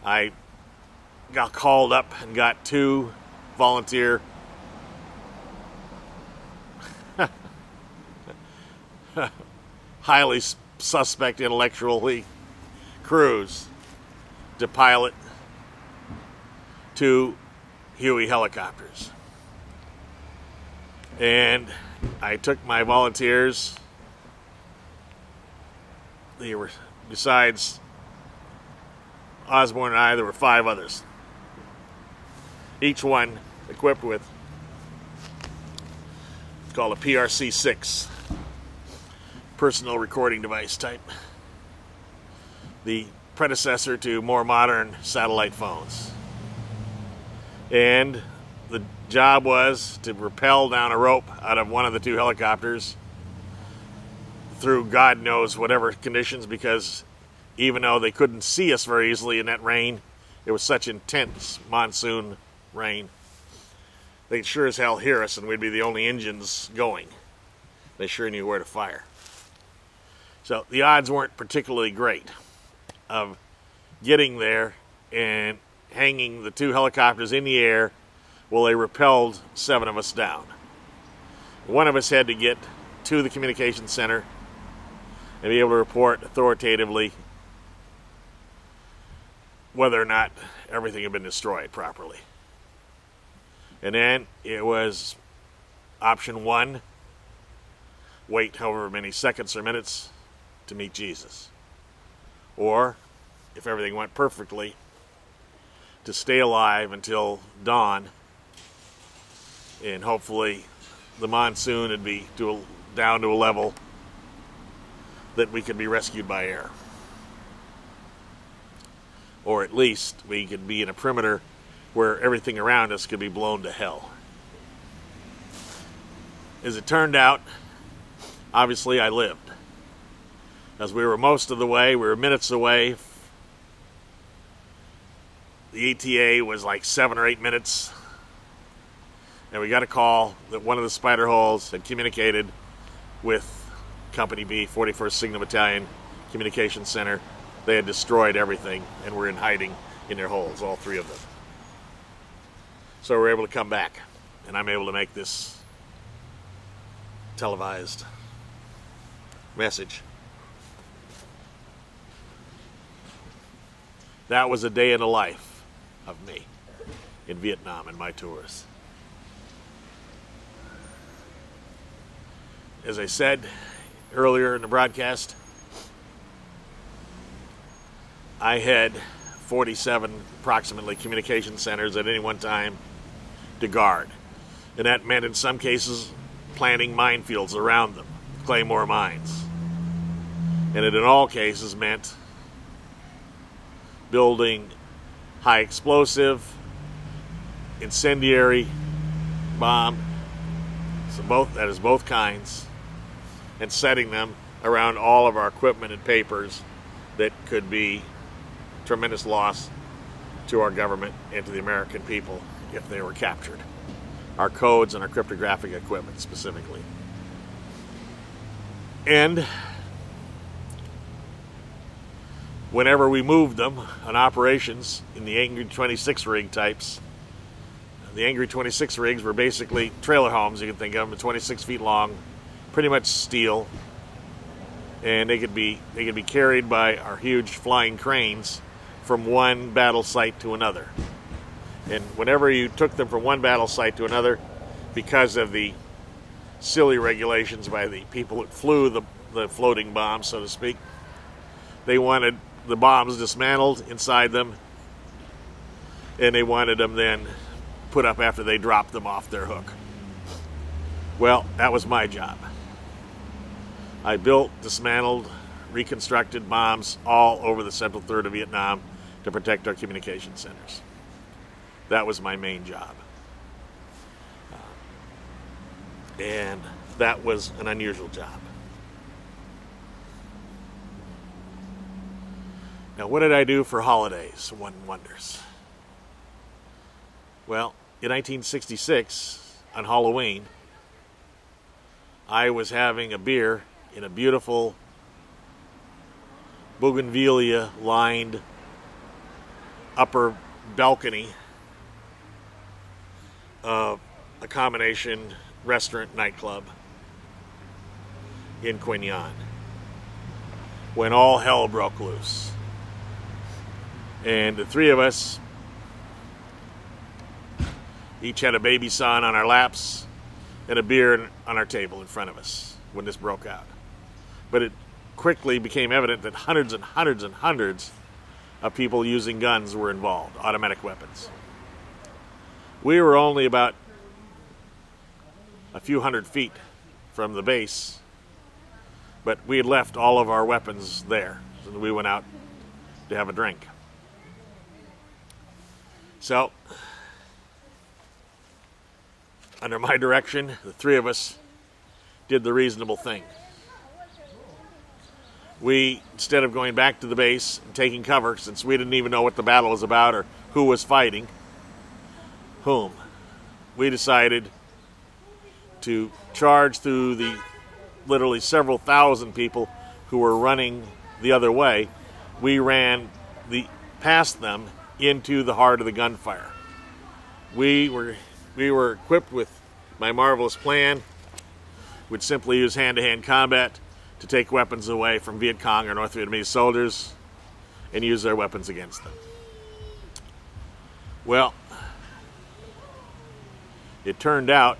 I got called up and got 2 volunteer highly suspect intellectually crews to pilot 2 Huey helicopters. And I took my volunteers. They were, besides Osborne and I, there were 5 others. Each one equipped with, it's called a PRC-6, personal recording device type. The predecessor to more modern satellite phones. And the job was to rappel down a rope out of one of the 2 helicopters through God knows whatever conditions, because even though they couldn't see us very easily in that rain, it was such intense monsoon rain, they'd sure as hell hear us and we'd be the only engines going. They sure knew where to fire. So the odds weren't particularly great of getting there and hanging the 2 helicopters in the air while they rappelled 7 of us down. One of us had to get to the communications center and be able to report authoritatively whether or not everything had been destroyed properly. And then it was option 1, wait however many seconds or minutes to meet Jesus. Or, if everything went perfectly, to stay alive until dawn, and hopefully the monsoon would be down to a level that we could be rescued by air. Or at least we could be in a perimeter where everything around us could be blown to hell. As it turned out, obviously I lived. As we were most of the way, we were minutes away. The ETA was like 7 or 8 minutes. And we got a call that one of the spider holes had communicated with Company B, 41st Signal Battalion Communications Center. They had destroyed everything and were in hiding in their holes, all 3 of them. So we were able to come back, and I'm able to make this televised message. That was a day in the life of me in Vietnam and my tours. As I said earlier in the broadcast, I had 47 approximately communication centers at any one time to guard. And that meant in some cases planting minefields around them, Claymore mines. And it in all cases meant building high explosive, incendiary bomb, so that is both kinds, and setting them around all of our equipment and papers that could be tremendous loss to our government and to the American people if they were captured. Our codes and our cryptographic equipment specifically. And whenever we moved them on operations in the Angry 26 rig types, the Angry 26 rigs were basically trailer homes, you can think of them, 26 feet long, pretty much steel, and they could be carried by our huge flying cranes from one battle site to another. And whenever you took them from one battle site to another, because of the silly regulations by the people that flew the floating bombs, so to speak, they wanted the bombs dismantled inside them, and they wanted them then put up after they dropped them off their hook. Well, that was my job. I built, dismantled, reconstructed bombs all over the central third of Vietnam to protect our communication centers. That was my main job. And that was an unusual job. Now, what did I do for holidays, one wonders? Well, in 1966, on Halloween, I was having a beer in a beautiful bougainvillea-lined upper balcony of a combination restaurant nightclub in Quin Yon when all hell broke loose. And the three of us each had a baby son on our laps and a beer on our table in front of us when this broke out. But it quickly became evident that hundreds and hundreds and hundreds of people using guns were involved, automatic weapons. We were only about a few hundred feet from the base, but we had left all of our weapons there, so we went out to have a drink. So, under my direction, the three of us did the reasonable thing. We, instead of going back to the base and taking cover, since we didn't even know what the battle was about or who was fighting whom, we decided to charge through the literally several thousand people who were running the other way. We ran past them into the heart of the gunfire. We were equipped with my marvelous plan, which simply use hand-to-hand combat to take weapons away from Viet Cong or North Vietnamese soldiers and use their weapons against them. Well, it turned out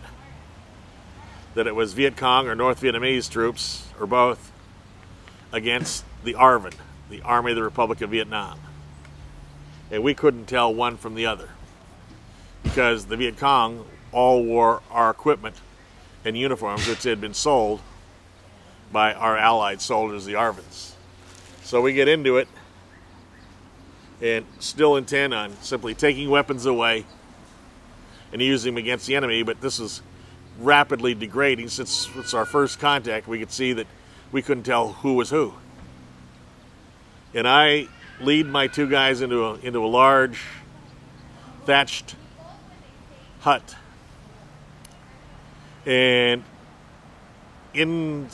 that it was Viet Cong or North Vietnamese troops, or both, against the ARVN, the Army of the Republic of Vietnam. And we couldn't tell one from the other, because the Viet Cong all wore our equipment and uniforms, which had been sold by our allied soldiers, the ARVNs. So we get into it and still intend on simply taking weapons away and using them against the enemy, but this is rapidly degrading. Since it's our first contact, we could see that we couldn't tell who was who. And I lead my two guys into a large thatched hut, and in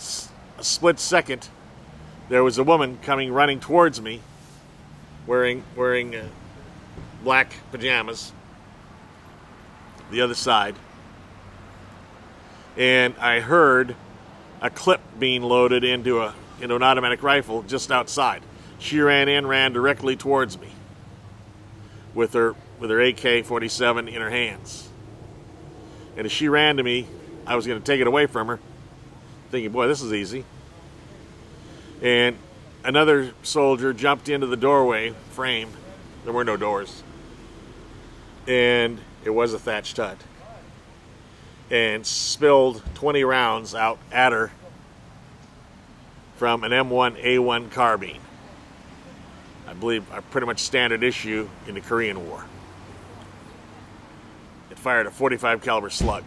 a split second there was a woman coming running towards me wearing black pajamas, the other side, and I heard a clip being loaded into an automatic rifle just outside. She ran directly towards me with her AK-47 in her hands. And as she ran to me, I was going to take it away from her, thinking, boy, this is easy. And another soldier jumped into the doorway frame. There were no doors. And it was a thatched hut. And spilled 20 rounds out at her from an M1A1 carbine. I believe a pretty much standard issue in the Korean War. It fired a .45 caliber slug.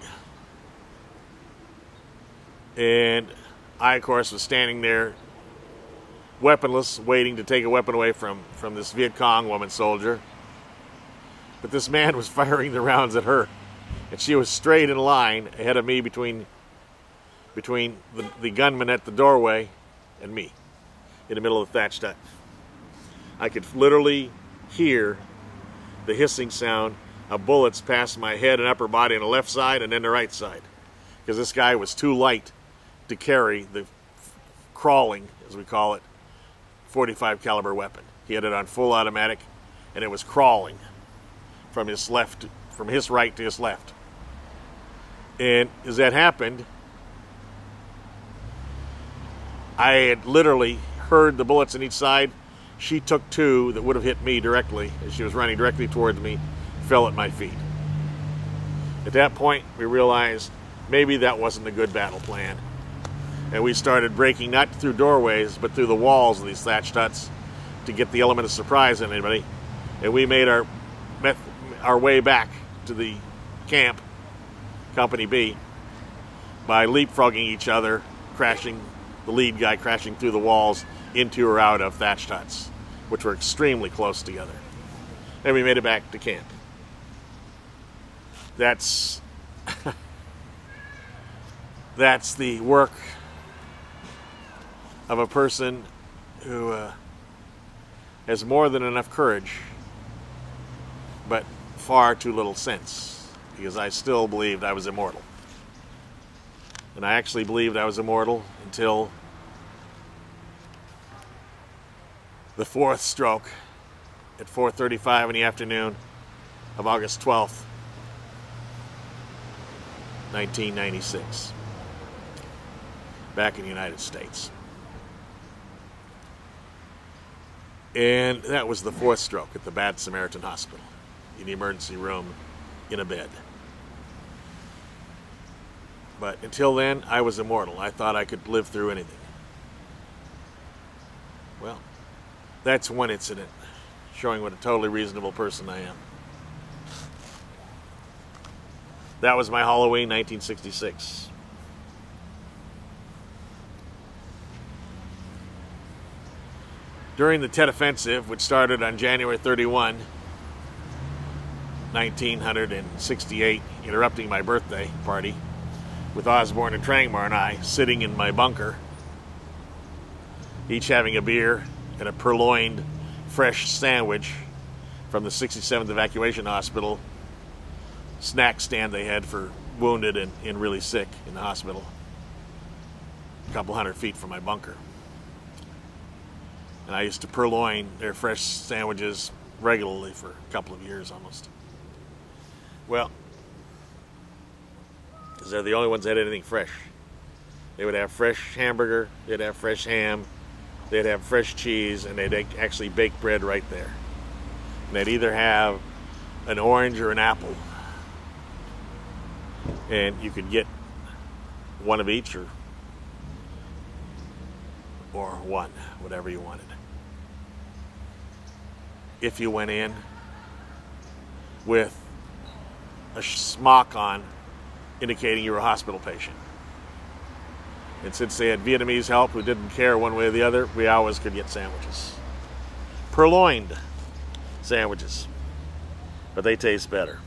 And I, of course, was standing there weaponless, waiting to take a weapon away from this Viet Cong woman soldier. But this man was firing the rounds at her. And she was straight in line ahead of me between the gunman at the doorway and me in the middle of the thatched hut. I could literally hear the hissing sound of bullets pass my head and upper body on the left side and then the right side, because this guy was too light to carry the crawling, as we call it, .45 caliber weapon. He had it on full automatic, and it was crawling from his right to his left. And as that happened, I had literally heard the bullets on each side. She took two that would have hit me directly as she was running directly towards me, fell at my feet. At that point, we realized maybe that wasn't a good battle plan. And we started breaking not through doorways, but through the walls of these thatched huts to get the element of surprise in anybody. And we made our way back to the camp, Company B, by leapfrogging each other, the lead guy crashing through the walls into or out of thatched huts, which were extremely close together. And we made it back to camp. That's the work of a person who has more than enough courage but far too little sense, because I still believed I was immortal. And I actually believed I was immortal until the fourth stroke at 4:35 in the afternoon of August 12th, 1996, back in the United States. And that was the fourth stroke at the Bad Samaritan Hospital, in the emergency room, in a bed. But until then, I was immortal. I thought I could live through anything. Well, that's one incident showing what a totally reasonable person I am. That was my Halloween 1966. During the Tet Offensive, which started on January 31, 1968, interrupting my birthday party, with Osborne and Trangmar and I sitting in my bunker, each having a beer and a purloined fresh sandwich from the 67th Evacuation Hospital snack stand they had for wounded and really sick in the hospital, a couple hundred feet from my bunker. And I used to purloin their fresh sandwiches regularly for a couple of years almost. Well, because they're the only ones that had anything fresh. They would have fresh hamburger, they'd have fresh ham, they'd have fresh cheese, and they'd actually bake bread right there. And they'd either have an orange or an apple. And you could get one of each or one, whatever you wanted. If you went in with a smock on indicating you were a hospital patient. And since they had Vietnamese help who didn't care one way or the other, we always could get sandwiches. Purloined sandwiches. But they taste better.